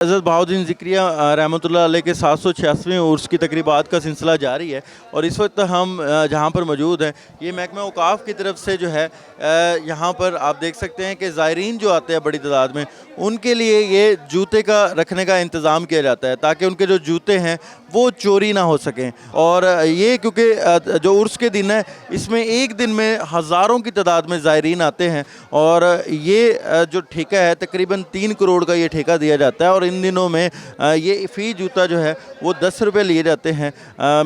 हज़रत बहाउद्दीन ज़िक्रिया रहमतुल्लाह अलैह के 786वें उर्स की तकरीबात का सिलसिला जारी है और इस वक्त हम जहाँ पर मौजूद हैं ये महकमा औकाफ़ की तरफ से जो है यहाँ पर आप देख सकते हैं कि ज़ायरीन जो आते हैं बड़ी तादाद में उनके लिए ये जूते का रखने का इंतज़ाम किया जाता है ताकि उनके जो जूते हैं वो चोरी ना हो सकें। और ये क्योंकि जो उर्स के दिन है इसमें एक दिन में हज़ारों की तादाद में ज़ायरीन आते हैं और ये जो ठेका है तकरीबन 3 करोड़ का ये ठेका दिया जाता है और इन दिनों में ये फ़ी जूता जो है वो 10 रुपये लिए जाते हैं।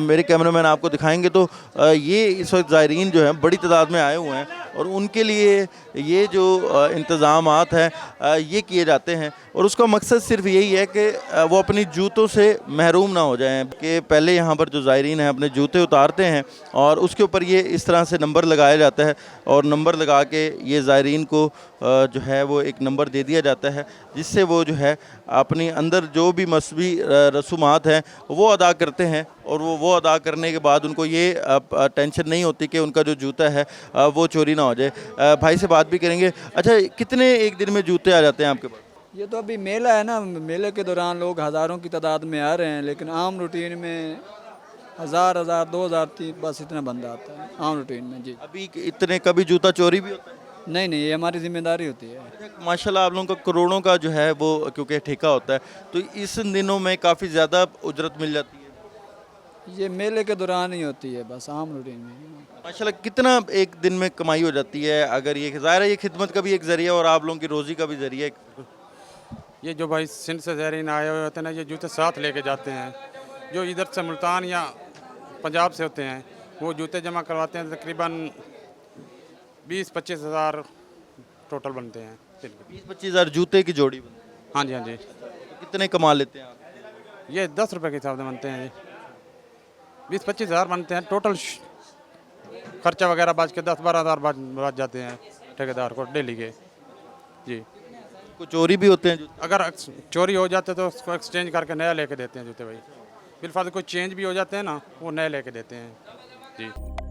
मेरे कैमरामैन आपको दिखाएंगे तो ये इस वक्त ज़ायरीन जो हैं बड़ी तादाद में आए हुए हैं और उनके लिए ये जो इंतज़ामात हैं ये किए जाते हैं और उसका मकसद सिर्फ यही है कि वो अपनी जूतों से महरूम ना हो जाएं कि पहले यहाँ पर जो ज़ायरीन हैं अपने जूते उतारते हैं और उसके ऊपर ये इस तरह से नंबर लगाया जाता है और नंबर लगा के ये ज़ायरीन को जो है वो एक नंबर दे दिया जाता है जिससे वो जो है अपनी अंदर जो भी मसबी रसूमात हैं वो अदा करते हैं और वो अदा करने के बाद उनको ये टेंशन नहीं होती कि उनका जो जूता है वो चोरी ना हो जाए। भाई से बात भी करेंगे। अच्छा, कितने एक दिन में जूते आ जाते हैं आपके पास? ये तो अभी मेला है ना, मेले के दौरान लोग हज़ारों की तादाद में आ रहे हैं, लेकिन आम रूटीन में 1000 2000 बस इतना बंदा आता है आम रूटीन में जी। अभी इतने कभी जूता चोरी भी होता है? नहीं, ये हमारी जिम्मेदारी होती है। माशाल्लाह आप लोगों का करोड़ों का जो है वो क्योंकि ठेका होता है तो इस दिनों में काफ़ी ज़्यादा उजरत मिल जाती है। ये मेले के दौरान ही होती है, बस आम रूटीन में। माशाल्लाह कितना एक दिन में कमाई हो जाती है? अगर ये ज़ाहिर है ये खिदमत का भी एक ज़रिया और आप लोगों की रोज़ी का भी ज़रिया है। ये जो भाई सिंध से ज़ायरीन आए हुए होते हैं ना, ये जूते साथ लेके जाते हैं। जो इधर से मुल्तान या पंजाब से होते हैं वो जूते जमा करवाते हैं, तकरीबन 20-25 हज़ार टोटल बनते हैं। 20-25 हज़ार जूते की जोड़ी बनती है? हाँ जी, हाँ जी। तो कितने कमा लेते हैं आप? ये 10 रुपये के हिसाब से बनते हैं जी। 20-25 हज़ार बनते हैं टोटल। खर्चा वगैरह बच के 10-12 हज़ार बच जाते हैं ठेकेदार को डेली के जी। कुछ चोरी भी होते हैं जूते? अगर चोरी हो जाते तो उसको एक्सचेंज करके नया लेके देते हैं जूते भाई। बिलफाद कोई चेंज भी हो जाते हैं ना, वो नए लेके देते हैं जी।